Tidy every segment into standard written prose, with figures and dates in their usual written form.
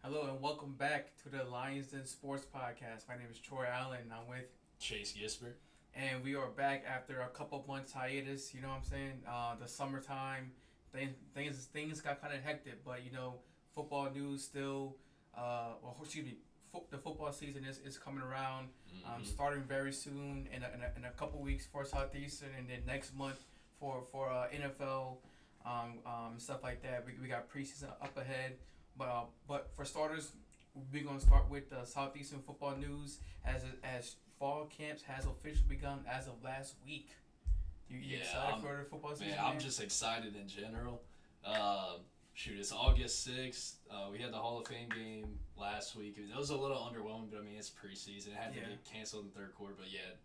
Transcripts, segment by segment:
Hello and welcome back to the Lions Den Sports Podcast. My name is Troy Allen and I'm with, Chase Gispert. and we are back after a couple months hiatus. You know what I'm saying? The summertime, things got kind of hectic, but football news still. Excuse me, the football season is coming around. Starting very soon in a couple weeks for Southeastern, and then next month for NFL, stuff like that. We got preseason up ahead. But for starters, we're gonna start with the Southeastern football news as fall camps has officially begun as of last week. You excited for the football season? Man, I'm just excited in general. It's August 6th. We had the Hall of Fame game last week. It was a little underwhelming, but I mean, it's preseason. It had to get canceled in the third quarter. But yeah,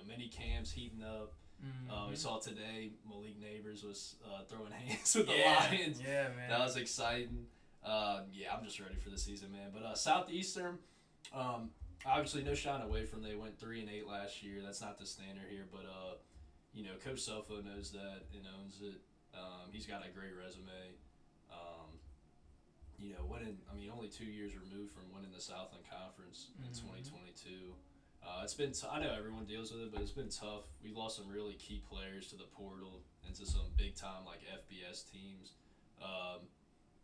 mini camps heating up. We saw today Malik Neighbors was throwing hands with the Lions. Yeah, man. That was exciting. I'm just ready for the season, man. But Southeastern, obviously no shying away from they went 3-8 last year. That's not the standard here, but Coach Selfo knows that and owns it. He's got a great resume. Only 2 years removed from winning the Southland Conference in 2022. It's been I know everyone deals with it, but it's been tough. We lost some really key players to the portal and to some big time like FBS teams.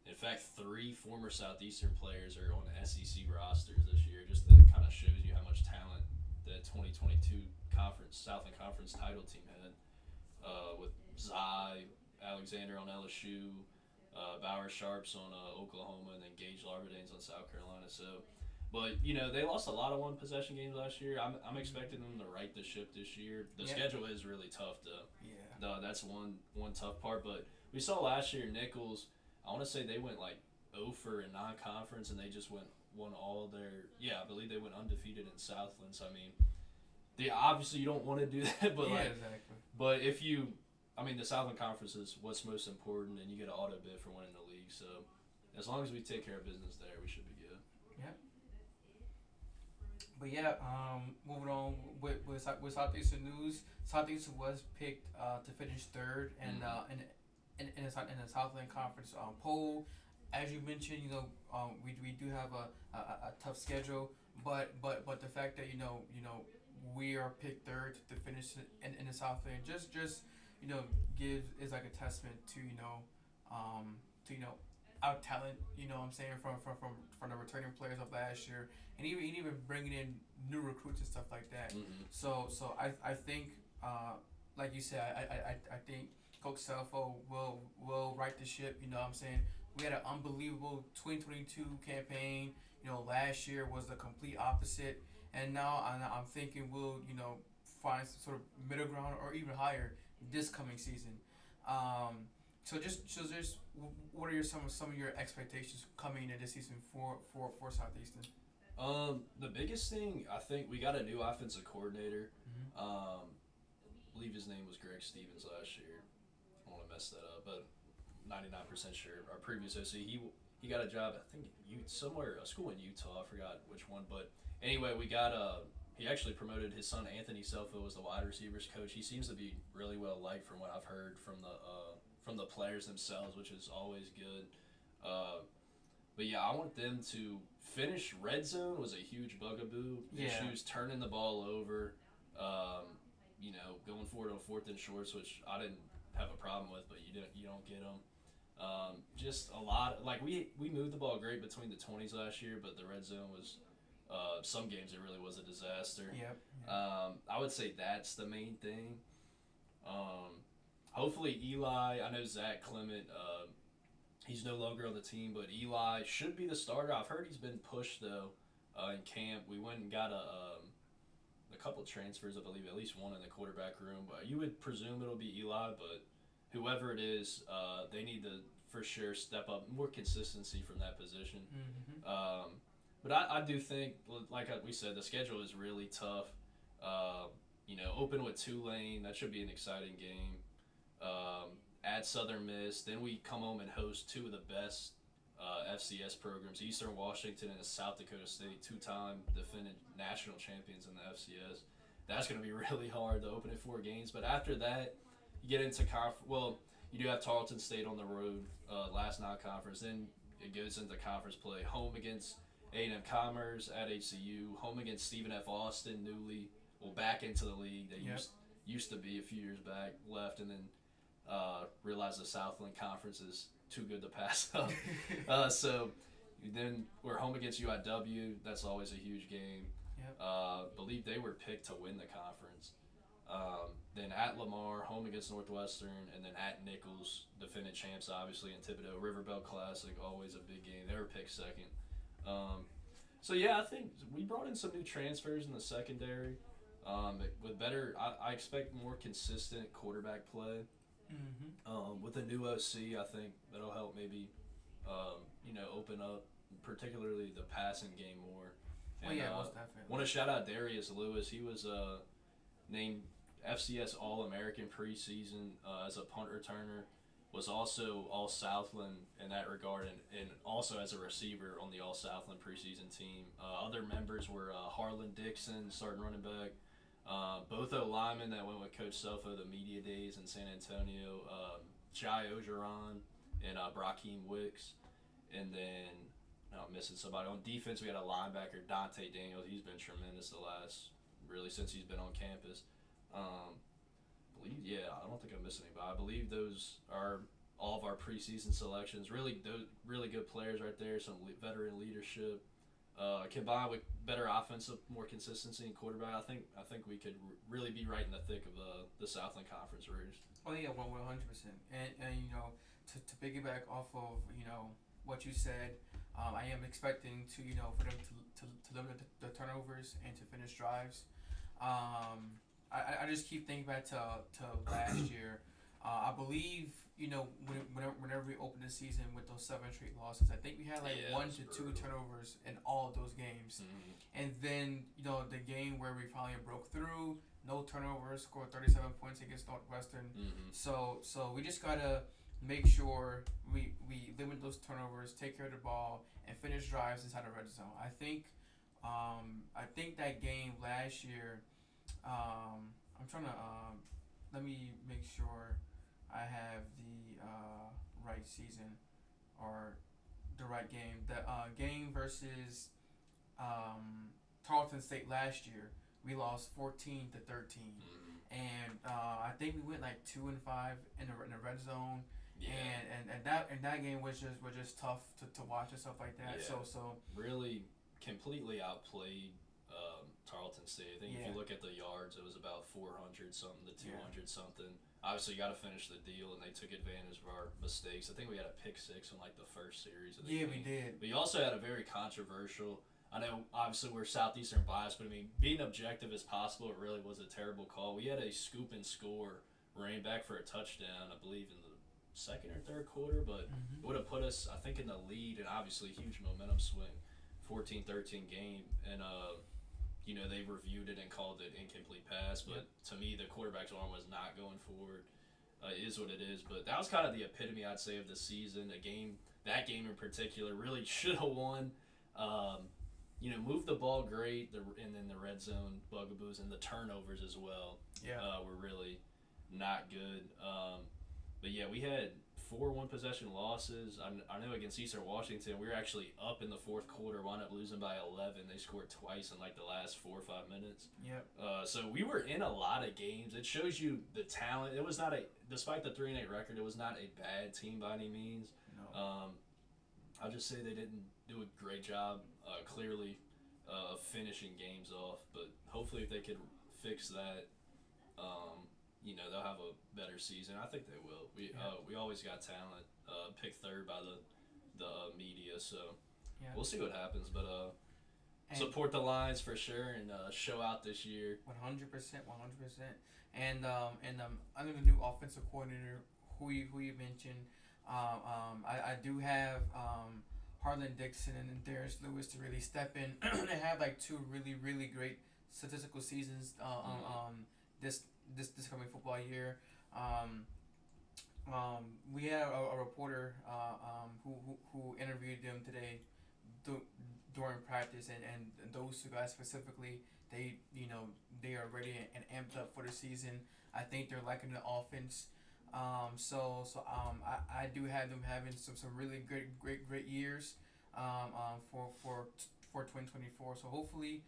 In fact, 3 former Southeastern players are on the SEC rosters this year. Just that kind of shows you how much talent the 2022 Southland Conference title team had, with Zai, Alexander on LSU, Bauer Sharps on Oklahoma, and then Gage Larbedains on South Carolina. But they lost a lot of one possession games last year. I'm expecting them to right the ship this year. The schedule is really tough though. Yeah. That's one tough part. But we saw last year Nichols. I want to say they went like 0 for in non-conference, and they just won all their. Yeah, I believe they went undefeated in Southland. So I mean, obviously you don't want to do that, but exactly. But if you, the Southland Conference is what's most important, and you get an auto bid for winning the league. So as long as we take care of business there, we should be good. Yeah. But moving on with Southeastern news, Southeastern was picked to finish third in the Southland Conference poll. As you mentioned, we do have a tough schedule, but the fact that we are picked third to finish in the Southland just is like a testament to our talent, what I'm saying, from the returning players of last year, and even bringing in new recruits and stuff like that. So I think, like you said, I think Coach Selfo will right the ship. What I'm saying, we had an unbelievable 2022 campaign. Last year was the complete opposite, and now I'm thinking we'll find some sort of middle ground or even higher this coming season. So just what are some of your expectations coming into this season for Southeastern? The biggest thing, I think we got a new offensive coordinator. I believe his name was Greg Stevens last year. I don't want to mess that up, but 99% sure. Our previous OC, he got a job, I think somewhere, a school in Utah. I forgot which one, but anyway, we got he actually promoted his son Anthony Selfo as the wide receivers coach. He seems to be really well liked from what I've heard from the players themselves, which is always good. But yeah, I want them to finish. Red zone was a huge bugaboo. Issues turning the ball over, going forward on 4th and shorts, which I didn't have a problem with, but you don't get them. Just a lot. We moved the ball great between the 20s last year, but the red zone was some games it really was a disaster. Yep. I would say that's the main thing. Hopefully Eli. I know Zach Clement. He's no longer on the team, but Eli should be the starter. I've heard he's been pushed though in camp. We went and got a couple of transfers, I believe, at least one in the quarterback room. But you would presume it'll be Eli, but whoever it is, they need to for sure step up, more consistency from that position. But I do think, like we said, the schedule is really tough. Open with Tulane, that should be an exciting game. At Southern Miss, then we come home and host 2 of the best FCS programs, Eastern Washington and South Dakota State, 2-time defending national champions in the FCS. That's going to be really hard to open at 4 games. But after that, you get into you do have Tarleton State on the road, last non-conference. Then it goes into conference play. Home against A&M Commerce at HCU. Home against Stephen F. Austin, back into the league. They used to be a few years back, left, and then realized the Southland Conference is too good to pass up. So then we're home against UIW. That's always a huge game. Believe they were picked to win the conference. Then at Lamar, home against Northwestern, and then at Nichols, defending champs, obviously, in Thibodaux. Riverbell Classic, always a big game. They were picked second. I think we brought in some new transfers in the secondary. With better, I expect more consistent quarterback play. With a new OC, I think that'll help maybe, open up particularly the passing game more. And, most definitely. Want to shout out Darius Lewis. He was named FCS All-American preseason as a punt returner. Was also All-Southland in that regard, and also as a receiver on the All-Southland preseason team. Other members were Harlan Dixon, starting running back. Both O-linemen that went with Coach Sofo the media days in San Antonio, Jai Ogeron and Brakeem Wicks. And then, I'm missing somebody. On defense, we had a linebacker, Dante Daniels. He's been tremendous since he's been on campus. I don't think I'm missing anybody. I believe those are all of our preseason selections. Really good players right there, some veteran leadership. Combined with better offensive, more consistency in quarterback, I think we could really be right in the thick of the Southland Conference race. Oh yeah, 100%. And to piggyback off of what you said, I am expecting to for them to limit the turnovers and to finish drives. I just keep thinking back to last year. I believe whenever we opened the season with those 7 straight losses, I think we had 1 to 2 turnovers in all of those games. And then the game where we finally broke through, no turnovers, scored 37 points against Northwestern. So we just gotta make sure we limit those turnovers, take care of the ball, and finish drives inside the red zone. I think that game last year. I'm trying to let me make sure I have the right season or the right game. The game versus Tarleton State last year, we lost 14-13, and I think we went 2-5 in the red zone. And that game was just tough to watch and stuff like that. So really completely outplayed Tarleton State. I think if you look at the yards, it was about 400 something to 200 something. Obviously, you got to finish the deal, and they took advantage of our mistakes. I think we had a pick 6 in the first series of the game. We did. But you also had a very controversial. I know, obviously, we're Southeastern biased, but being objective as possible, it really was a terrible call. We had a scoop and score, ran back for a touchdown, I believe, in the second or third quarter, but it would have put us, I think, in the lead, and obviously huge momentum swing, 14-13 game, and they reviewed it and called it incomplete pass, but to me the quarterback's arm was not going forward. It is what it is, but that was kind of the epitome, I'd say, of the season. That game in particular really should have won. Moved the ball great, and then the red zone bugaboos and the turnovers as well were really not good. But we had 4 one-possession losses. I know against Eastern Washington, we were actually up in the fourth quarter, wound up losing by 11. They scored twice in the last 4 or 5 minutes. So we were in a lot of games. It shows you the talent. It was not despite the 3-8 record, it was not a bad team by any means. No. I'll just say they didn't do a great job, clearly, of finishing games off. But hopefully if they could fix that, they'll have a better season. I think they will. We always got talent. Picked third by the media, so we'll see what happens. But support the Lions for sure and show out this year. 100%. And under the new offensive coordinator who you mentioned, I do have Harlan Dixon and Darius Lewis to really step in. They have 2 really, really great statistical seasons this coming football year. We had a reporter who interviewed them today during practice, and those 2 guys specifically, they are ready and amped up for the season. I think they're liking the offense. I do have them having some really great years for 2024. So hopefully,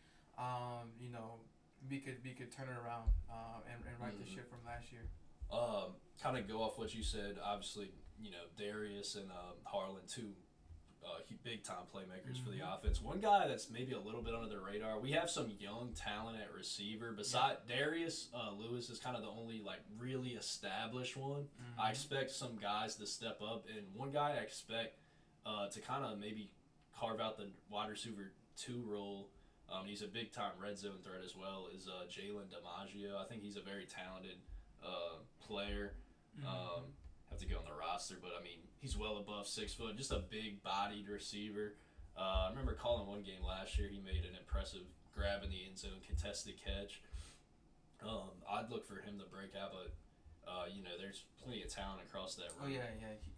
you know, we could turn it around and right the ship from last year. Kind of go off what you said. Obviously, Darius and Harlan, two big time playmakers for the offense. One guy that's maybe a little bit under the radar. We have some young talent at receiver. Beside Darius, Lewis is kind of the only like really established one. I expect some guys to step up, and one guy I expect to kind of maybe carve out the wide receiver 2 role. He's a big time red zone threat as well. Is Jalen DiMaggio. I think he's a very talented player. Have to go on the roster, but I mean he's well above 6 foot, just a big bodied receiver. I remember calling one game last year. He made an impressive grab in the end zone, contested catch. I'd look for him to break out, but there's plenty of talent across that room. Oh yeah.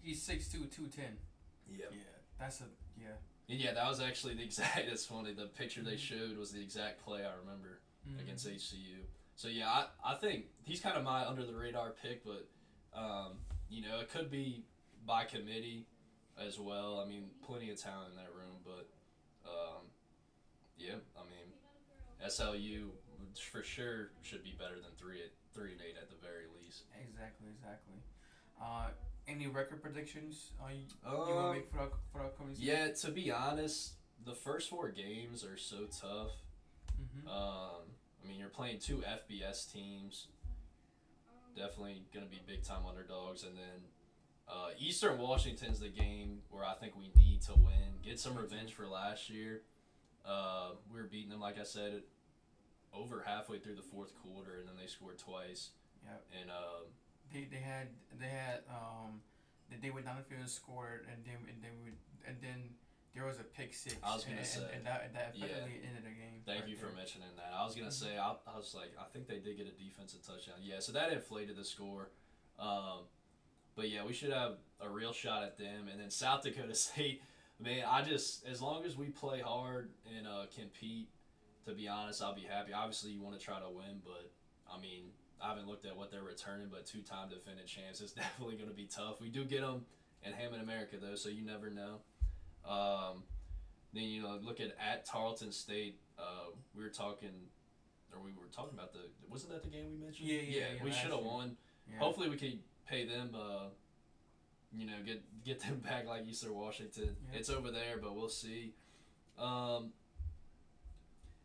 He's 6'2", 210. Yeah. That's a And yeah, that was actually the exact. It's funny. The picture they showed was the exact play I remember against HCU. So yeah, I think he's kind of my under the radar pick, but it could be by committee as well. I mean, plenty of talent in that room, but I mean, SLU for sure should be better than 3-8 at the very least. Exactly. Any record predictions you want to make for the upcoming season? Yeah, to be honest, the first 4 games are so tough. I mean, you're playing 2 FBS teams. Definitely going to be big-time underdogs. And then Eastern Washington's the game where I think we need to win. Get some revenge for last year. We were beating them, like I said, over halfway through the 4th quarter, and then they scored twice. Yep. And they went down the field and scored, and then there was a pick 6. I was gonna say, and that effectively ended the game. Thank you for mentioning that. I was gonna say, I was like, I think they did get a defensive touchdown. Yeah, so that inflated the score. But yeah, we should have a real shot at them. And then South Dakota State, man, as long as we play hard and compete, to be honest, I'll be happy. Obviously, you want to try to win, but I mean, I haven't looked at what they're returning, but 2-time defending champs is definitely going to be tough. We do get them in Hammond, America, though, so you never know. Then, look at Tarleton State. We were talking about wasn't that the game we mentioned? Yeah. We should have won. Yeah. Hopefully we can pay them, get them back like Eastern Washington. Yeah. It's over there, but we'll see.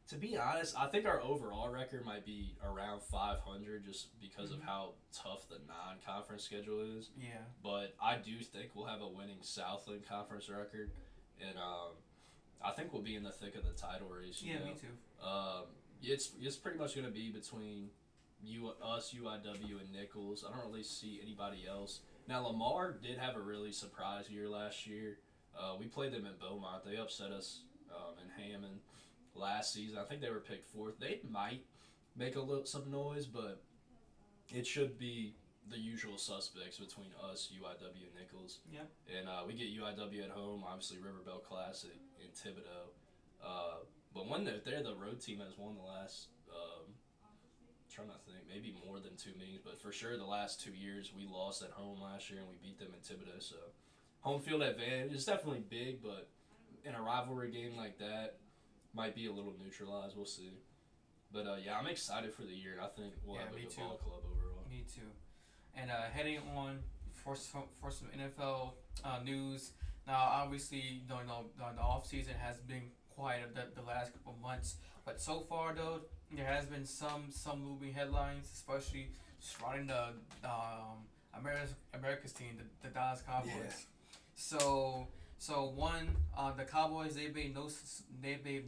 To be honest, I think our overall record might be around 500 just because of how tough the non-conference schedule is. Yeah. But I do think we'll have a winning Southland Conference record, and I think we'll be in the thick of the title race. Me too. It's pretty much going to be between us, UIW, and Nichols. I don't really see anybody else. Now, Lamar did have a really surprise year last year. We played them in Beaumont. They upset us in Hammond last season. I think they were picked 4th. They might make some noise, but it should be the usual suspects between us, UIW, and Nichols. Yeah. And we get UIW at home, obviously River Bell Classic in Thibodaux. But one note there, the road team has won the last, trying to think, maybe more than 2 meetings, but for sure the last 2 years we lost at home last year and we beat them in Thibodaux. So home field advantage is definitely big, but in a rivalry game like that, might be a little neutralized. We'll see. But, I'm excited for the year. I think we'll have a good ball club overall. Me too. And heading on for some NFL news. Now, obviously, the offseason has been quiet the last couple months. But so far, though, there has been some moving headlines, especially surrounding the America's team, the Dallas Cowboys. Yeah. So the Cowboys, they've made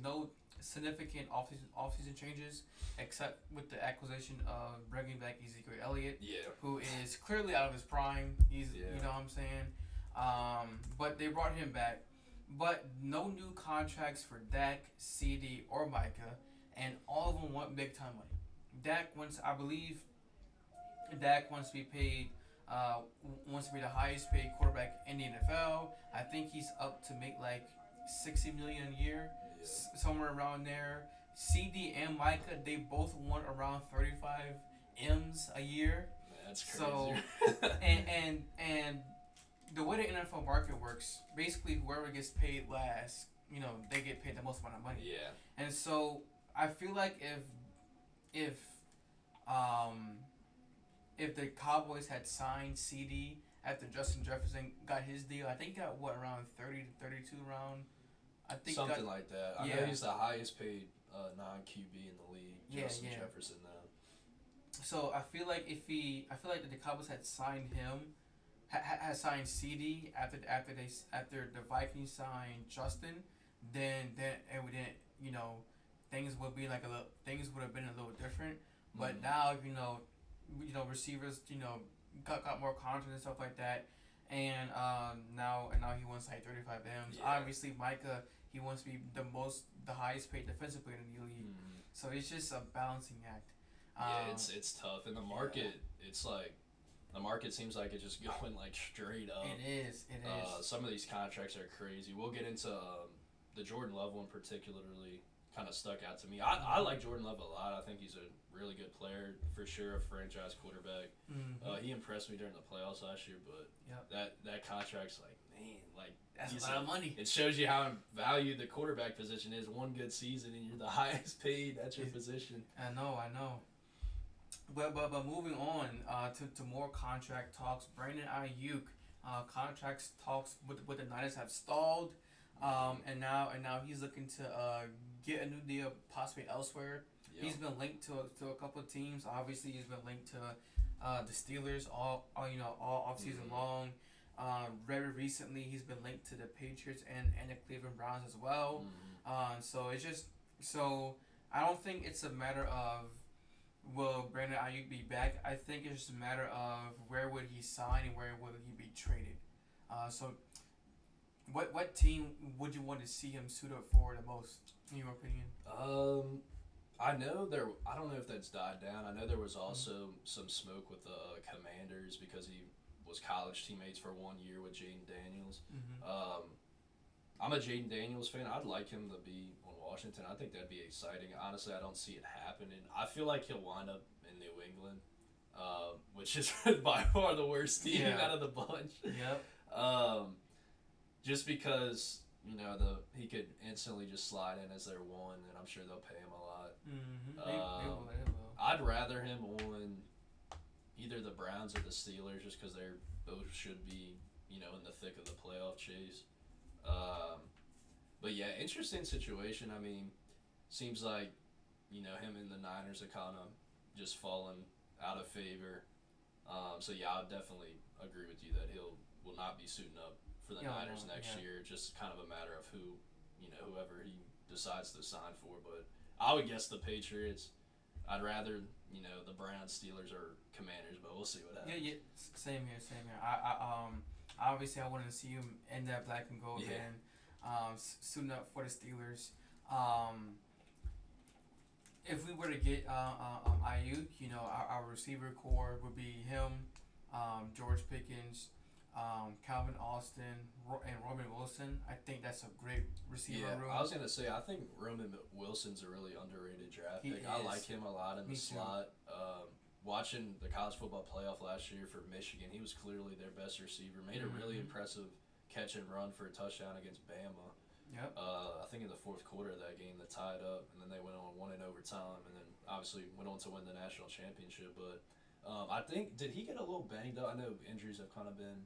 no significant offseason changes except with the acquisition of bringing back Ezekiel Elliott, who is clearly out of his prime. He's you know what I'm saying. But they brought him back. But no new contracts for Dak, CD, or Micah, and all of them want big time money. Dak wants to be paid. Wants to be the highest paid quarterback in the NFL. I think he's up to make like $60 million a year, somewhere around there. CD and Micah, they both want around 35 M's a year. that's crazy. So, and the way the NFL market works, basically whoever gets paid last, they get paid the most amount of money. Yeah. And so I feel like if um if the Cowboys had signed CD after Justin Jefferson got his deal, I think he got around 30 to 32 round. I think something like that. I know Yeah. he's the highest paid non QB in the league. Justin Yeah. Jefferson now. So I feel like I feel like if the Cowboys had signed him, had signed CD after the Vikings signed Justin, then and we didn't, things would be things would have been a little different. But now, receivers, got more confidence and stuff like that, and now he wants like 35 M's. Yeah. Obviously, Micah, he wants to be the highest paid defensive player in the league. So it's just a balancing act. Yeah, it's tough. In the market, it's like the market seems like it's just going like straight up. It is. Some of these contracts are crazy. We'll get into the Jordan Love one particularly kind of stuck out to me. I like Jordan Love a lot. I think he's a really good player for sure, a franchise quarterback. He impressed me during the playoffs last year, but that contract's like, man, like that's a lot of money. It shows you how valued the quarterback position is. One good season and you're the highest paid. That's your position. I know. But moving on to more contract talks. Brandon Ayuk, contract talks with the Niners have stalled, and now he's looking to get a new deal possibly elsewhere. Yep. He's been linked to a couple of teams. Obviously, he's been linked to the Steelers all off season long. Very recently, he's been linked to the Patriots and the Cleveland Browns as well. So it's just I don't think it's a matter of will Brandon Ayuk be back. I think it's just a matter of where would he sign and where would he be traded. So what team would you want to see him suit up for the most, in your opinion? I know I don't know if that's died down. I know there was also some smoke with the Commanders because he was college teammates for 1 year with Jaden Daniels. I'm a Jaden Daniels fan. I'd like him to be on Washington. I think that'd be exciting. Honestly, I don't see it happening. I feel like he'll wind up in New England, which is by far the worst team out of the bunch. Yep. Just because he could instantly just slide in as their one, and I'm sure they'll pay him a lot. They will. I'd rather him on either the Browns or the Steelers, just because they're both should be in the thick of the playoff chase. But yeah, interesting situation. I mean, seems like him and the Niners are kind of just fallen out of favor. So yeah, I would definitely agree with you that will not be suiting up for the Niners next year. Just kind of a matter of whoever he decides to sign for. But I would guess the Patriots. I'd rather the Browns, Steelers, or Commanders, but we'll see what happens. Yeah. Same here. I obviously I wanted to see him in that black and gold and suiting up for the Steelers. If we were to get Ayuk, our receiver core would be him, George Pickens, Calvin Austin, and Roman Wilson. I think that's a great receiver room. I was gonna say I think Roman Wilson's a really underrated draft pick. I like him a lot in the slot. Watching the college football playoff last year for Michigan, he was clearly their best receiver. Made a really impressive catch and run for a touchdown against Bama. Yep. I think in the fourth quarter of that game, they tied up, and then they went on won in overtime, and then obviously went on to win the national championship. But I think did he get a little banged up? I know injuries have kind of been.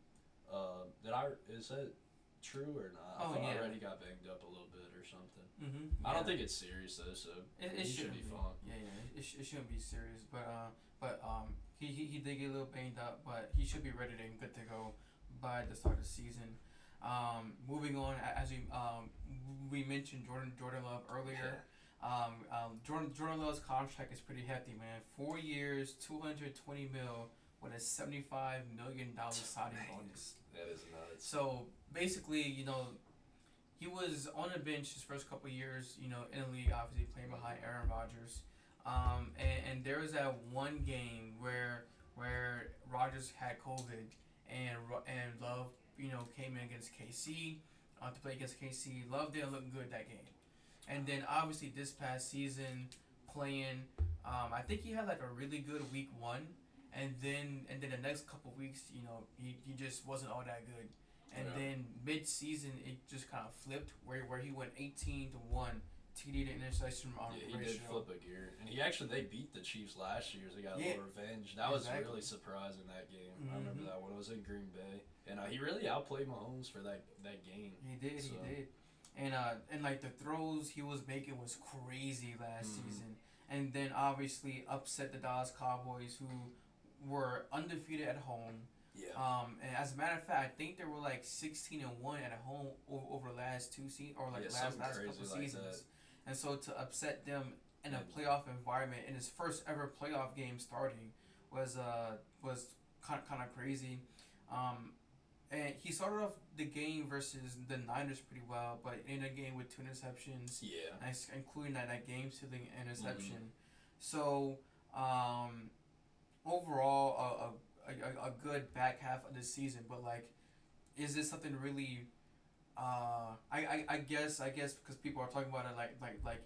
Is that true or not? I already got banged up a little bit or something. I don't think it's serious though, so it should be fine. Yeah. It shouldn't be serious, but he did get a little banged up, but he should be ready and good to go by the start of the season. Moving on, as we mentioned Jordan Love earlier. Jordan Love's contract is pretty hefty, man. 4 years, $220 million with a $75 million signing bonus. That is nuts. So basically, he was on the bench his first couple of years, in the league, obviously playing behind Aaron Rodgers. And there was that one game where Rodgers had COVID and Love, came in against KC to play against KC. Love didn't look good that game. And then obviously this past season playing, I think he had like a really good week 1. and then the next couple weeks, he just wasn't all that good. And then mid-season, it just kind of flipped where he went 18-1, TD to interception he ratio. did flip a gear, and they beat the Chiefs last year, so they got a little revenge. That was really surprising, that game. I remember that one. It was in Green Bay, and he really outplayed Mahomes for that game. He did. And like the throws he was making was crazy last season, and then obviously upset the Dallas Cowboys, who were undefeated at home. Yeah. And as a matter of fact, I think they were like 16-1 at home over the last two seasons, or like last couple seasons. That. And so to upset them in a playoff environment in his first ever playoff game starting was kind of crazy. And he started off the game versus the Niners pretty well, but in a game with 2 interceptions, including that game-sealing interception. So overall, a good back half of the season, but like, is this something really? I guess because people are talking about it like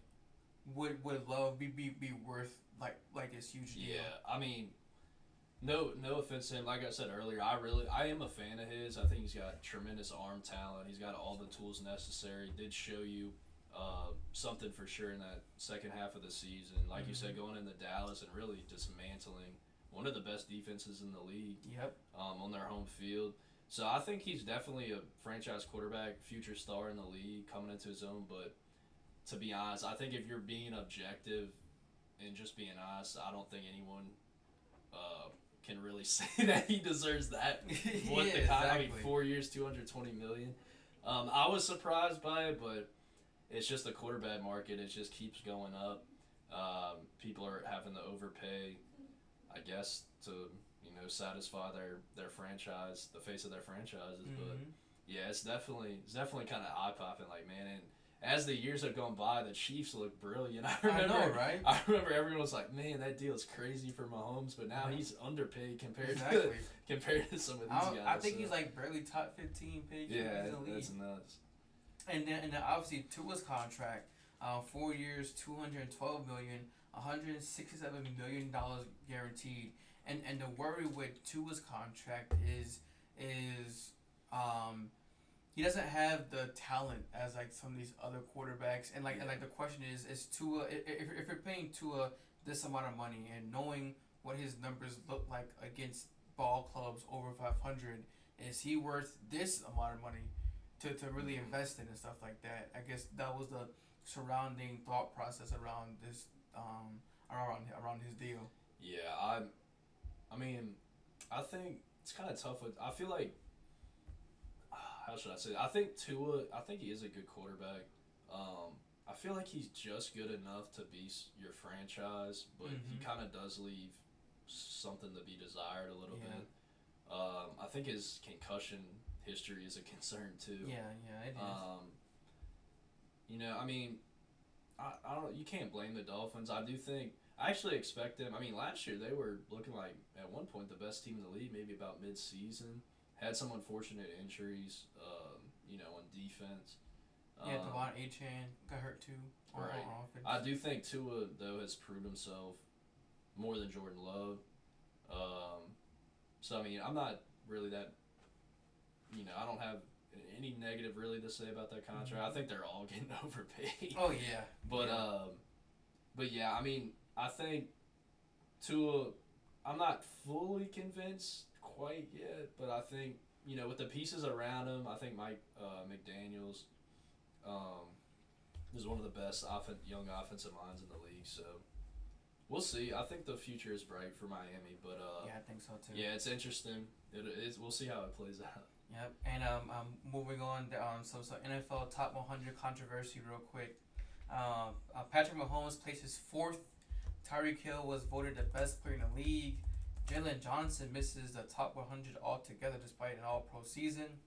would Love be worth like this huge deal? Yeah, I mean, no offense to him. Like I said earlier, I am a fan of his. I think he's got tremendous arm talent. He's got all the tools necessary. Did show you something for sure in that second half of the season. Like you said, going into Dallas and really dismantling one of the best defenses in the league. Yep. On their home field. So I think he's definitely a franchise quarterback, future star in the league, coming into his own. But to be honest, I think if you're being objective and just being honest, I don't think anyone can really say that he deserves that. Exactly. I mean, 4 years, $220 million. I was surprised by it, but it's just the quarterback market. It just keeps going up. People are having to overpay, I guess, to satisfy their franchise, the face of their franchises. But yeah, it's definitely kind of eye popping. Like, man, and as the years have gone by, the Chiefs look brilliant. I know, right? I remember everyone was like, man, that deal is crazy for Mahomes, but now he's underpaid compared to some of these guys. I think he's like barely top 15 paid. Yeah, that's nuts. And then obviously Tua's contract, 4 years, $212 million, $167 million guaranteed. And the worry with Tua's contract is he doesn't have the talent as like some of these other quarterbacks. And like the question is Tua, if you're paying Tua this amount of money and knowing what his numbers look like against ball clubs over 500, is he worth this amount of money to really invest in and stuff like that? I guess that was the surrounding thought process around this around his deal. Yeah, I mean, I think it's kind of tough. I feel like, how should I say it? I think Tua, he is a good quarterback. I feel like he's just good enough to be your franchise, but he kind of does leave something to be desired a little bit. I think his concussion history is a concern too. Yeah, it is. I mean, I don't. You can't blame the Dolphins. I actually expect them. I mean, last year they were looking like at one point the best team in the league, maybe about mid-season. Had some unfortunate injuries, on defense. Devon Achane got hurt too. On offense. I do think Tua though has proved himself more than Jordan Love. So I mean, I'm not really that. I don't have any negative really to say about that contract. I think they're all getting overpaid. Oh yeah. But yeah, I mean, I think Tua, I'm not fully convinced quite yet, but I think, with the pieces around him, I think Mike McDaniels is one of the best young offensive minds in the league, so we'll see. I think the future is bright for Miami, but yeah, I think so too. Yeah, it's interesting. We'll see how it plays out. Yep, and moving on to so NFL top 100 controversy real quick. Patrick Mahomes placed his fourth. Tyreek Hill was voted the best player in the league. Jalen Johnson misses the top 100 altogether despite an all-pro season.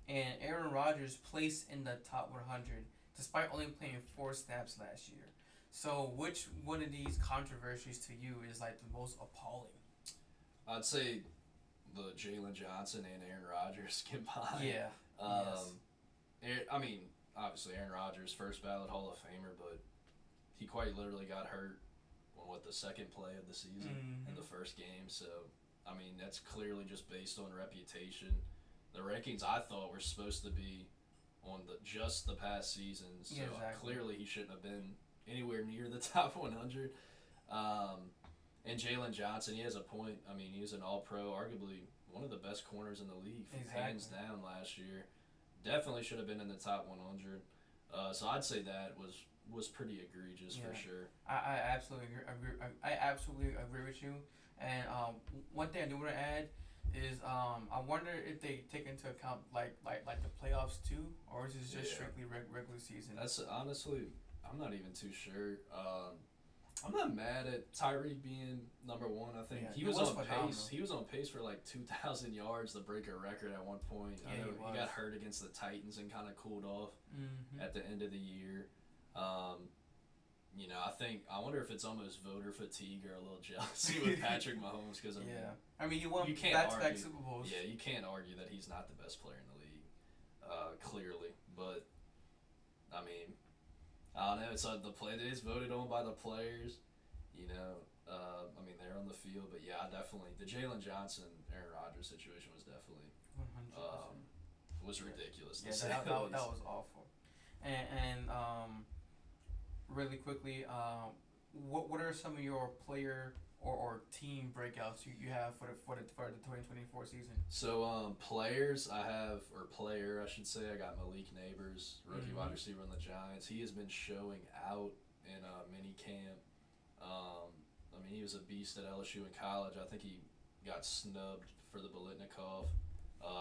And Aaron Rodgers placed in the top 100 despite only playing 4 snaps last year. So which one of these controversies to you is like the most appalling? I'd say the Jalen Johnson and Aaron Rodgers combined. Yeah. Yes. I mean, obviously Aaron Rodgers, first ballot Hall of Famer, but he quite literally got hurt on the second play of the season in the first game. So I mean, that's clearly just based on reputation. The rankings I thought were supposed to be on just the past season, so Yeah, exactly. clearly he shouldn't have been anywhere near the top 100. And Jalen Johnson, he has a point. I mean, he was an All-Pro, arguably one of the best corners in the league, hands Exactly. down last year. Definitely should have been in the top 100. So I'd say that was pretty egregious for Yeah, sure. I absolutely agree. I absolutely agree with you. And one thing I do want to add is I wonder if they take into account like the playoffs too, or is it just Yeah, strictly regular season? that's honestly, I'm not even too sure. I'm not mad at Tyreek being number one. I think Yeah, he he was was on pace. phenomenal. He was on pace for like 2,000 yards to break a record at one point. I Yeah, know he he was. got hurt against the Titans and kind of cooled off Mm-hmm. at the end of the year. Um, I wonder if it's almost voter fatigue or a little jealousy with Patrick Mahomes because I mean, Yeah, I mean he won you can't back-to-back argue. Super Bowls. Yeah, you can't argue that he's not the best player in the league, clearly. But I mean, I don't know. It's the play. It is voted on by the players. You know, I mean they're on the field, but yeah, definitely the Jalen Johnson Aaron Rodgers situation was definitely 100%. was ridiculous. Yeah, To say that the that least. was awful. And really quickly, what are some of your player or team breakouts you have for the 2024 season? So players I have or player I should say I got Malik Neighbors, rookie Mm-hmm. wide receiver on the Giants. He has been showing out in mini camp. I mean he was a beast at LSU in college. I think he got snubbed for the Bolitnikov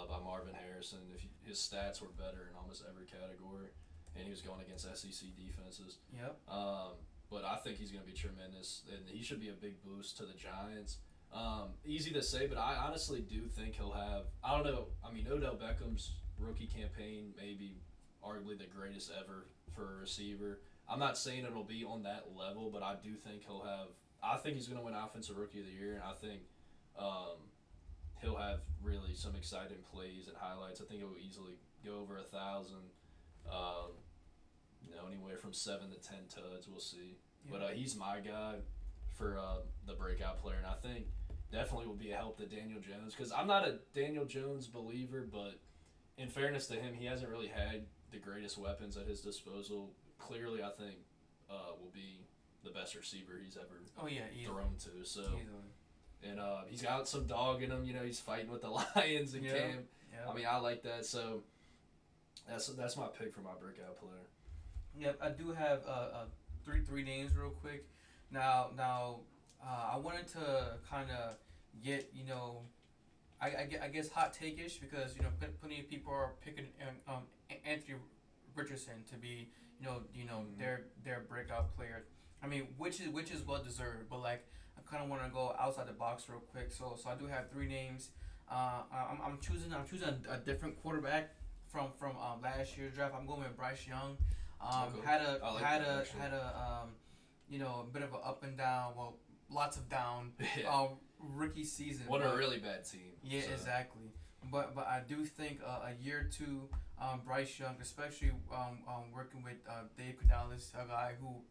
by Marvin Harrison. His stats were better in almost every category, and he was going against SEC defenses. Yep. But I think he's going to be tremendous, and he should be a big boost to the Giants. Easy to say, but I honestly do think he'll have. I don't know. I mean, Odell Beckham's rookie campaign may be arguably the greatest ever for a receiver. I'm not saying it'll be on that level, but I do think he'll have. I think he's going to win Offensive Rookie of the Year, and I think um, he'll have really some exciting plays and highlights. I think it will easily go over 1,000. Um, anywhere from 7 to 10 tuds. We'll see. Yep. But he's my guy for the breakout player, and I think definitely will be a help to Daniel Jones because I'm not a Daniel Jones believer, but in fairness to him, he hasn't really had the greatest weapons at his disposal. Clearly, I think will be the best receiver he's ever Oh yeah, easily. thrown to. So, Easily. and he's got some dog in him. He's fighting with the Lions in Yeah. camp. Yeah. I mean, I like that. So that's my pick for my breakout player. Yep, I do have three names real quick. Now, I wanted to kind of get I guess hot take ish because plenty of people are picking Anthony Richardson to be their breakout player. I mean, which is well deserved, but like I kind of want to go outside the box real quick. So I do have three names. I'm choosing a different quarterback from last year's draft. I'm going with Bryce Young. Okay. Had a I like had that, a actually. had a a bit of a up and down. Well, lots of down. Yeah. Rookie season. What a but- really bad team. Yeah, So, Exactly. But I do think a year or two, Bryce Young, especially working with Dave Canales, a guy who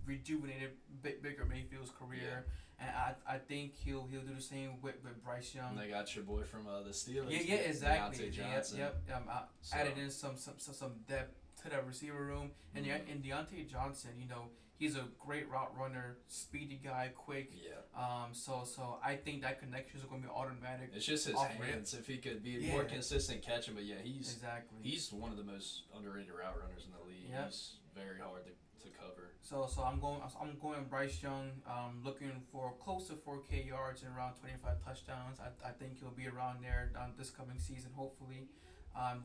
rejuvenated Baker Mayfield's career, and I think he'll do the same with Bryce Young. And they got your boy from the Steelers. Yeah, exactly. Deontay Johnson. Yep. I So, added in some depth to that receiver room, and and Deontay Johnson, he's a great route runner, speedy guy, quick. Yeah. So I think that connection is going to be automatic. It's just his Off hands. If he could be Yeah. more consistent catching, but yeah, Exactly. he's one of the most underrated route runners in the league. Yep. He's very hard to cover. So I'm going Bryce Young. Looking for close to 4K yards and around 25 touchdowns. I think he'll be around there this coming season, hopefully.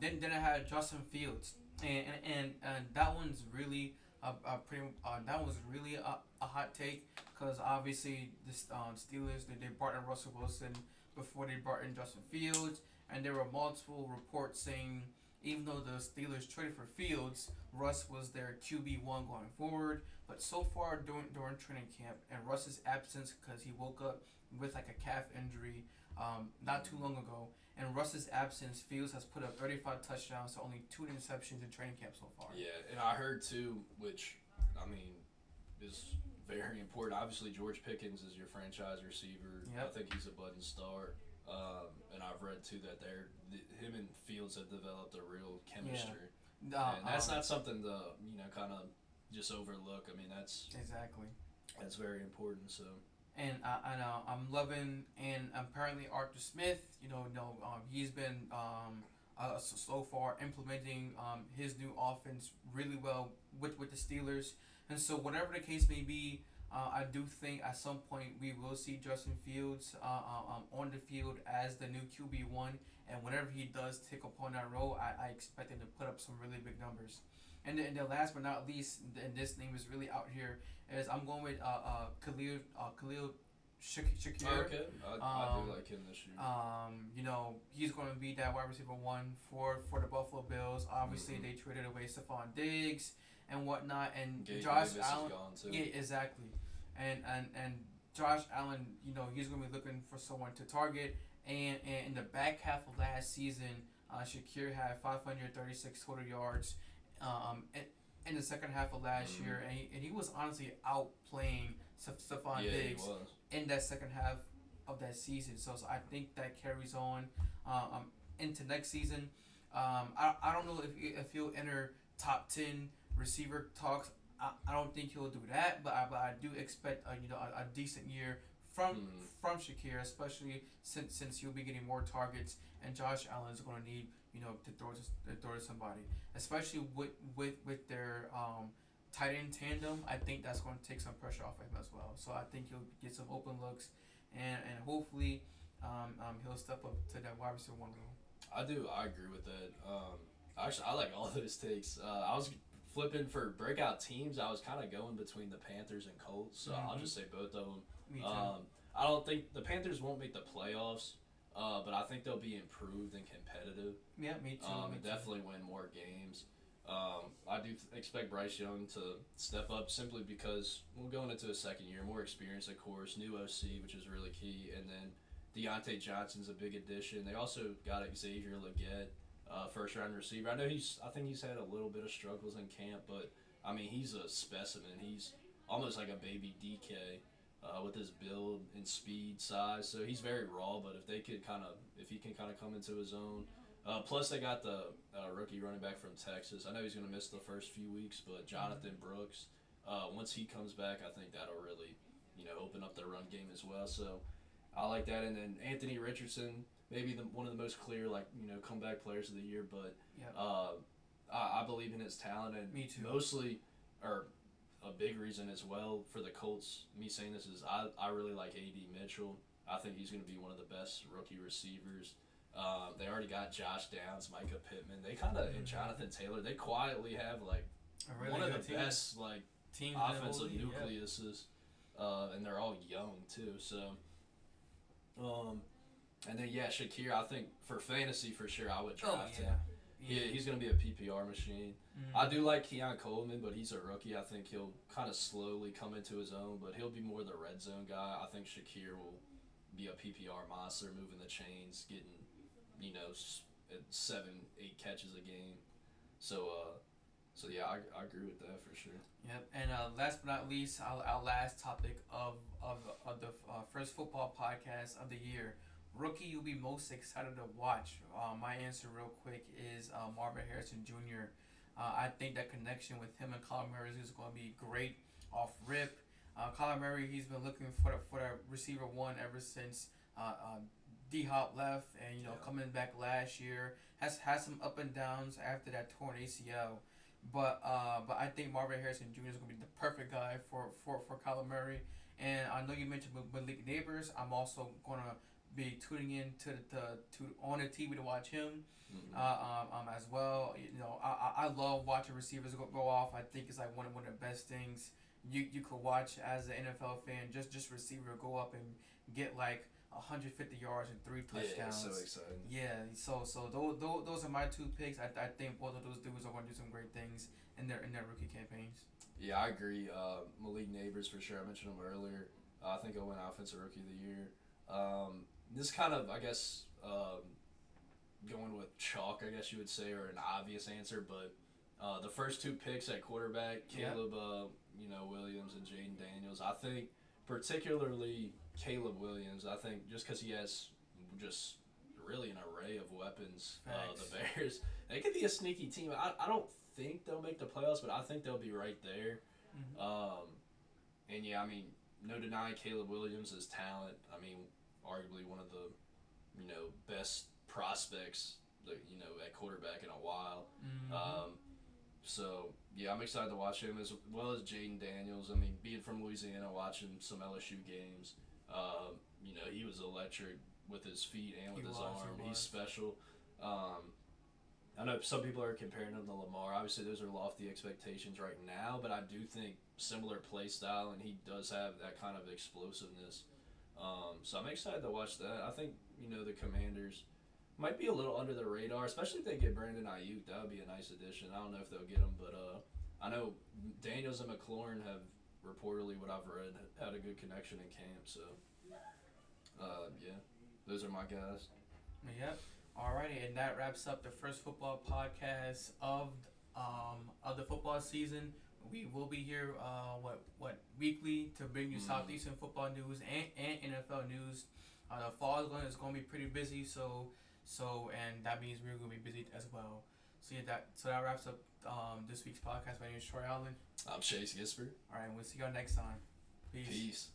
Then I had Justin Fields, and that one's really that was really a hot take because obviously the Steelers they brought in Russell Wilson before they brought in Justin Fields, and there were multiple reports saying even though the Steelers traded for Fields, Russ was their QB1 going forward. But so far during training camp and Russ's absence because he woke up with like a calf injury not too long ago. In Russ's absence, Fields has put up 35 touchdowns to only 2 interceptions in training camp so far. Yeah, and I heard too, which I mean is very important. Obviously, George Pickens is your franchise receiver. Yep. I think he's a budding star. And I've read too that him and Fields have developed a real chemistry, and that's not something to kind of just overlook. I mean, that's very important. So. And I know I'm loving, and apparently Arthur Smith, he's been so far implementing his new offense really well with the Steelers. And so whatever the case may be, I do think at some point we will see Justin Fields on the field as the new QB1. And whenever he does take upon that role, I expect him to put up some really big numbers. And then last but not least, and this name is really out here, is I'm going with Khalil Shakir. Okay, I do like him this year. He's going to be that wide receiver 1 for the Buffalo Bills. Obviously, they traded away Stephon Diggs and whatnot, and Josh Allen. Is gone too. Yeah, exactly. And Josh Allen, he's going to be looking for someone to target. And in the back half of last season, Shakir had 536 total yards. In the second half of last year, and he was honestly outplaying Stephon Diggs in that second half of that season. So I think that carries on into next season. I don't know if he'll enter top 10 receiver talks. I don't think he'll do that, but I do expect a decent year from Shakir, especially since he'll be getting more targets, and Josh Allen is going to need to throw to somebody, especially with their tight end tandem. I think that's going to take some pressure off of him as well. So I think he'll get some open looks, and hopefully he'll step up to that wide receiver 1 role. I agree with that. Actually, I like all those takes. I was flipping for breakout teams. I was kind of going between the Panthers and Colts, so I'll just say both of them. Me too. I don't think the Panthers won't make the playoffs, but I think they'll be improved and competitive. Yeah, me too. And definitely win more games. I do expect Bryce Young to step up simply because we're going into a second year, more experience, of course, new OC, which is really key, and then Deontay Johnson's a big addition. They also got Xavier Legette, first-round receiver. I think he's had a little bit of struggles in camp, but I mean he's a specimen. He's almost like a baby DK with his build and speed, size. So he's very raw, but if he can kind of come into his own. Plus, they got the rookie running back from Texas. I know he's going to miss the first few weeks, but Jonathan Brooks, once he comes back, I think that'll really, open up their run game as well. So I like that. And then Anthony Richardson, maybe one of the most clear, comeback players of the year. But I believe in his talent, and me too. Mostly, or a big reason as well for the Colts. Me saying this is I really like A.D. Mitchell. I think he's going to be one of the best rookie receivers. They already got Josh Downs, Micah Pittman. They kind of and Jonathan Taylor. They quietly have really one of the best teams offensive nucleuses, and they're all young too. So, and then Shakir. I think for fantasy for sure I would draft him. Yeah, he's going to be a PPR machine. I do like Keon Coleman, but he's a rookie. I think he'll kind of slowly come into his own, but he'll be more the red zone guy. I think Shakir will be a PPR monster, moving the chains, getting 7-8 catches a game. So yeah, I agree with that for sure. Yep. And last but not least, our last topic of the first football podcast of the year. Rookie you'll be most excited to watch. My answer real quick is Marvin Harrison Jr. I think that connection with him and Kyler Murray is going to be great off rip. Kyler Murray, he's been looking for the receiver 1 ever since D-Hop left, and coming back last year has had some up and downs after that torn ACL. But I think Marvin Harrison Jr. is going to be the perfect guy for Kyler Murray. And I know you mentioned Malik Neighbors. I'm also going to be tuning in to on the TV to watch him as well. I love watching receivers go off. I think it's one of the best things you could watch as an NFL fan. Just receiver go up and get 150 yards and 3 touchdowns. Yeah, so exciting. Yeah, so those are my 2 picks. I think both of those dudes are going to do some great things in their rookie campaigns. Yeah, I agree. Malik Neighbors for sure. I mentioned him earlier. I think he'll win Offensive Rookie of the Year. This kind of, I guess, going with chalk, I guess you would say, or an obvious answer, but The first two picks at quarterback, Caleb, Williams and Jaden Daniels. I think particularly Caleb Williams. I think just because he has just really an array of weapons. The Bears, they could be a sneaky team. I don't think they'll make the playoffs, but I think they'll be right there. And yeah, I mean, no denying Caleb Williams' talent. I mean, arguably one of the best prospects at quarterback in a while. So yeah, I'm excited to watch him as well as Jaden Daniels. I mean, being from Louisiana, watching some LSU games, he was electric with his feet and with his arm. He's special. I know some people are comparing him to Lamar. Obviously, those are lofty expectations right now, but I do think similar play style, and he does have that kind of explosiveness. So I'm excited to watch that. I think the Commanders might be a little under the radar, especially if they get Brandon Ayuk. That would be a nice addition. I don't know if they'll get him, but I know Daniels and McLaurin have reportedly, what I've read, had a good connection in camp. So, yeah, those are my guys. Yep. Alrighty, and that wraps up the first football podcast of the football season. We will be here weekly to bring you Southeastern football news and NFL news. The fall is going to be pretty busy, so and that means we're going to be busy as well. So yeah, that wraps up this week's podcast. My name is Troy Allen. I'm Chase Gispert. All right, we'll see y'all next time. Peace.